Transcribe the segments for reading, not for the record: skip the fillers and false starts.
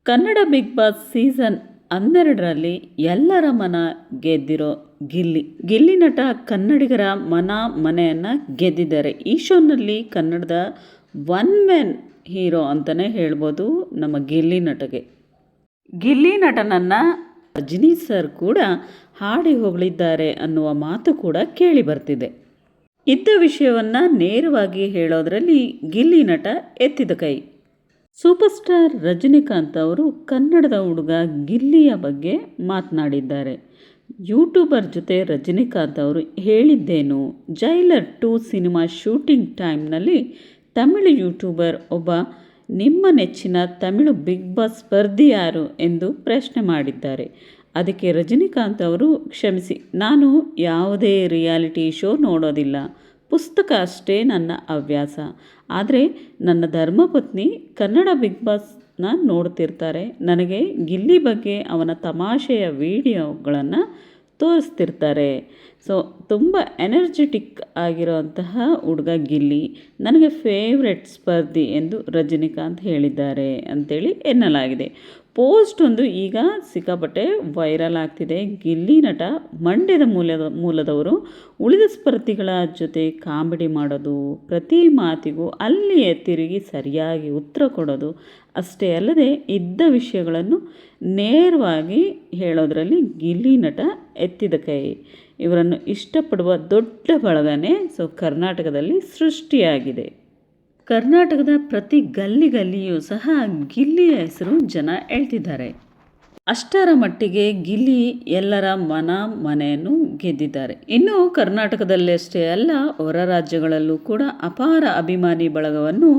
Kannada big boss season 12ರಲ್ಲಿ ಎಲ್ಲರ ಮನ ಗೆದ್ದಿರೋ ಗಿಲ್ಲಿ ನಟ ಕನ್ನಡಿಗರ ಮನೆಯನ್ನು ಗೆದ್ದಿದ್ದಾರೆ. ಈ ಶೋನಲ್ಲಿ ಕನ್ನಡದ ಒನ್ ಮ್ಯಾನ್ ಹೀರೋ ಅಂತಲೇ ಹೇಳ್ಬೋದು ನಮ್ಮ ಗಿಲ್ಲಿ ನಟನನ್ನು ರಜನಿ ಸರ್ ಕೂಡ ಹಾಡಿ ಹೊಗಳಿದ್ದಾರೆ ಅನ್ನುವ ಮಾತು ಕೂಡ ಕೇಳಿ ಬರ್ತಿದೆ. ಇದ್ದ ವಿಷಯವನ್ನು ನೇರವಾಗಿ ಹೇಳೋದ್ರಲ್ಲಿ ಗಿಲ್ಲಿ ನಟ ಎತ್ತಿದ ಕೈ. ಸೂಪರ್ ಸ್ಟಾರ್ ರಜನಿಕಾಂತ್ ಅವರು ಕನ್ನಡದ ಹುಡುಗ ಗಿಲ್ಲಿಯ ಬಗ್ಗೆ ಮಾತನಾಡಿದ್ದಾರೆ. ಯೂಟ್ಯೂಬರ್ ಜೊತೆ ರಜನಿಕಾಂತ್ ಅವರು ಹೇಳಿದ್ದೇನು? ಜೈಲರ್ 2 ಸಿನಿಮಾ ಶೂಟಿಂಗ್ ಟೈಮ್ನಲ್ಲಿ ತಮಿಳು ಯೂಟ್ಯೂಬರ್ ಒಬ್ಬ ನಿಮ್ಮ ನೆಚ್ಚಿನ ತಮಿಳು ಬಿಗ್ ಬಾಸ್ ಸ್ಪರ್ಧಿ ಯಾರು ಎಂದು ಪ್ರಶ್ನೆ ಮಾಡಿದ್ದಾರೆ. ಅದಕ್ಕೆ ರಜನಿಕಾಂತ್ ಅವರು, ಕ್ಷಮಿಸಿ, ನಾನು ಯಾವುದೇ ರಿಯಾಲಿಟಿ ಶೋ ನೋಡೋದಿಲ್ಲ, ಪುಸ್ತಕ ಅಷ್ಟೇ ನನ್ನ ಹವ್ಯಾಸ. ಆದರೆ ನನ್ನ ಧರ್ಮಪತ್ನಿ ಕನ್ನಡ ಬಿಗ್ ಬಾಸ್ನ ನೋಡ್ತಿರ್ತಾರೆ. ನನಗೆ ಗಿಲ್ಲಿ ಬಗ್ಗೆ ಅವನ ತಮಾಷೆಯ ವಿಡಿಯೋಗಳನ್ನು ತೋರಿಸ್ತಿರ್ತಾರೆ. ಸೊ ತುಂಬ ಎನರ್ಜೆಟಿಕ್ ಆಗಿರೋಂತಹ ಹುಡುಗ ಗಿಲ್ಲಿ ನನಗೆ ಫೇವ್ರೆಟ್ ಸ್ಪರ್ಧಿ ಎಂದು ರಜನಿಕಾಂತ್ ಹೇಳಿದ್ದಾರೆ ಅಂತೇಳಿ ಎನ್ನಲಾಗಿದೆ. ಪೋಸ್ಟ್ ಒಂದು ಈಗ ಸಿಕ್ಕಾಪಟ್ಟೆ ವೈರಲ್ ಆಗ್ತಿದೆ. ಗಿಲ್ಲಿ ನಟ ಮಂಡ್ಯದ ಮೂಲದವರು. ಉಳಿದ ಸ್ಪರ್ಧಿಗಳ ಜೊತೆ ಕಾಮಿಡಿ ಮಾಡೋದು, ಪ್ರತಿ ಮಾತಿಗೂ ಅಲ್ಲಿಯೇ ತಿರುಗಿ ಸರಿಯಾಗಿ ಉತ್ತರ ಕೊಡೋದು ಅಷ್ಟೇ ಅಲ್ಲದೆ ಇದ್ದ ವಿಷಯಗಳನ್ನು ನೇರವಾಗಿ ಹೇಳೋದ್ರಲ್ಲಿ ಗಿಲ್ಲಿ ನಟ ಎತ್ತಿದ ಕೈ. ಇವರನ್ನು ಇಷ್ಟಪಡುವ ದೊಡ್ಡ ಬಳಗನೇ ಕರ್ನಾಟಕದಲ್ಲಿ ಸೃಷ್ಟಿಯಾಗಿದೆ. ಕರ್ನಾಟಕದ ಪ್ರತಿ ಗಲ್ಲಿಯೂ ಸಹ ಗಿಲ್ಲಿಯ ಹೆಸರು ಜನ ಹೇಳ್ತಿದ್ದಾರೆ. ಅಷ್ಟರ ಮಟ್ಟಿಗೆ ಗಿಲ್ಲಿ ಎಲ್ಲರ ಮನೆಯನ್ನು ಗೆದ್ದಿದ್ದಾರೆ. ಇನ್ನು ಕರ್ನಾಟಕದಲ್ಲಷ್ಟೇ ಅಲ್ಲ, ಹೊರ ರಾಜ್ಯಗಳಲ್ಲೂ ಕೂಡ ಅಪಾರ ಅಭಿಮಾನಿ ಬಳಗವನ್ನು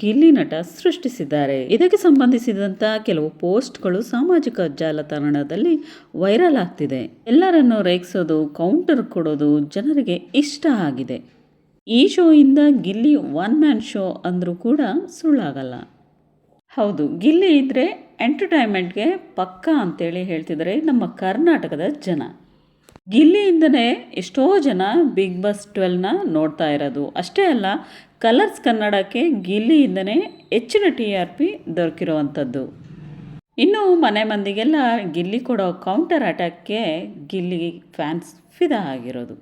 ಗಿಲ್ಲಿ ನಟ ಸೃಷ್ಟಿಸಿದ್ದಾರೆ. ಇದಕ್ಕೆ ಸಂಬಂಧಿಸಿದಂಥ ಕೆಲವು ಪೋಸ್ಟ್ಗಳು ಸಾಮಾಜಿಕ ಜಾಲತಾಣದಲ್ಲಿ ವೈರಲ್ ಆಗ್ತಿದೆ. ಎಲ್ಲರನ್ನು ರೇಗಿಸೋದು, ಕೌಂಟರ್ ಕೊಡೋದು ಜನರಿಗೆ ಇಷ್ಟ ಆಗಿದೆ. ಈ ಶೋಯಿಂದ ಗಿಲ್ಲಿ ಒನ್ ಮ್ಯಾನ್ ಶೋ ಅಂದರೂ ಕೂಡ ಸುಳ್ಳಾಗಲ್ಲ. ಹೌದು, ಗಿಲ್ಲಿ ಇದ್ದರೆ ಎಂಟರ್ಟೈನ್ಮೆಂಟ್ಗೆ ಪಕ್ಕ ಅಂತೇಳಿ ಹೇಳ್ತಿದ್ದಾರೆ ನಮ್ಮ ಕರ್ನಾಟಕದ ಜನ. ಗಿಲ್ಲಿಯಿಂದನೇ ಎಷ್ಟೋ ಜನ ಬಿಗ್ ಬಾಸ್ 12ನ ನೋಡ್ತಾ ಇರೋದು. ಅಷ್ಟೇ ಅಲ್ಲ, ಕಲರ್ಸ್ ಕನ್ನಡಕ್ಕೆ ಗಿಲ್ಲಿಯಿಂದನೇ ಹೆಚ್ಚಿನ TRP ದೊರಕಿರುವಂಥದ್ದು. ಇನ್ನು ಮನೆ ಮಂದಿಗೆಲ್ಲ ಗಿಲ್ಲಿ ಕೊಡೋ ಕೌಂಟರ್ ಅಟ್ಯಾಕ್ಗೆ ಗಿಲ್ಲಿ ಫ್ಯಾನ್ಸ್ ಫಿದಾ ಆಗಿರೋದು.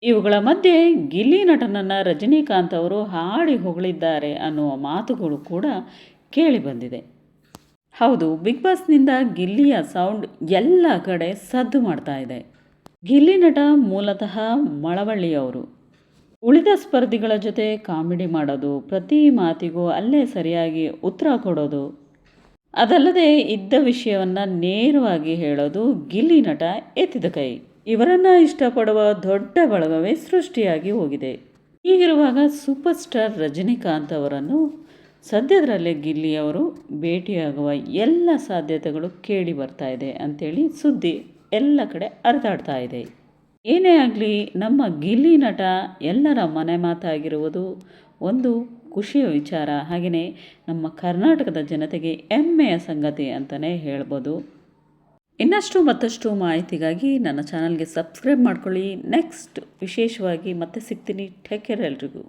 ಇವುಗಳ ಮಧ್ಯೆ ಗಿಲ್ಲಿ ನಟನನ್ನು ರಜನಿಕಾಂತ್ ಅವರು ಹಾಡಿ ಹೊಗಳಿದ್ದಾರೆ ಅನ್ನುವ ಮಾತುಗಳು ಕೂಡ ಕೇಳಿ ಬಂದಿದೆ. ಹೌದು, ಬಿಗ್ ಬಾಸ್ನಿಂದ ಗಿಲ್ಲಿಯ ಸೌಂಡ್ ಎಲ್ಲ ಕಡೆ ಸದ್ದು ಮಾಡ್ತಾ ಇದೆ. ಗಿಲ್ಲಿ ನಟ ಮೂಲತಃ ಮಳವಳ್ಳಿಯವರು. ಉಳಿದ ಸ್ಪರ್ಧಿಗಳ ಜೊತೆ ಕಾಮಿಡಿ ಮಾಡೋದು, ಪ್ರತಿ ಮಾತಿಗೂ ಅಲ್ಲೇ ಸರಿಯಾಗಿ ಉತ್ತರ ಕೊಡೋದು, ಅದಲ್ಲದೆ ಇದ್ದ ವಿಷಯವನ್ನು ನೇರವಾಗಿ ಹೇಳೋದು ಗಿಲ್ಲಿ ನಟ ಎತ್ತಿದ ಕೈ. ಇವರನ್ನು ಇಷ್ಟಪಡುವ ದೊಡ್ಡ ಬಳಗವೇ ಸೃಷ್ಟಿಯಾಗಿ ಹೋಗಿದೆ. ಹೀಗಿರುವಾಗ ಸೂಪರ್ ಸ್ಟಾರ್ ರಜನಿಕಾಂತ್ ಅವರನ್ನು ಸದ್ಯದರಲ್ಲೇ ಗಿಲ್ಲಿಯವರು ಭೇಟಿಯಾಗುವ ಎಲ್ಲ ಸಾಧ್ಯತೆಗಳು ಕೇಳಿ ಬರ್ತಾ ಇದೆ ಅಂಥೇಳಿ ಸುದ್ದಿ ಎಲ್ಲ ಕಡೆ ಹರಿದಾಡ್ತಾ ಇದೆ. ಏನೇ ಆಗಲಿ, ನಮ್ಮ ಗಿಲ್ಲಿ ನಟ ಎಲ್ಲರ ಮನೆ ಮಾತಾಗಿರುವುದು ಒಂದು ಖುಷಿಯ ವಿಚಾರ. ಹಾಗೆಯೇ ನಮ್ಮ ಕರ್ನಾಟಕದ ಜನತೆಗೆ ಹೆಮ್ಮೆಯ ಸಂಗತಿ ಅಂತಲೇ ಹೇಳ್ಬೋದು. ಇನ್ನಷ್ಟು ಮತ್ತಷ್ಟು ಮಾಹಿತಿಗಾಗಿ ನನ್ನ ಚಾನಲ್ಗೆ ಸಬ್ಸ್ಕ್ರೈಬ್ ಮಾಡ್ಕೊಳ್ಳಿ. ನೆಕ್ಸ್ಟ್ ವಿಶೇಷವಾಗಿ ಮತ್ತೆ ಸಿಗ್ತೀನಿ. ಟೇಕ್ ಕೇರ್ ಎಲ್ರಿಗೂ.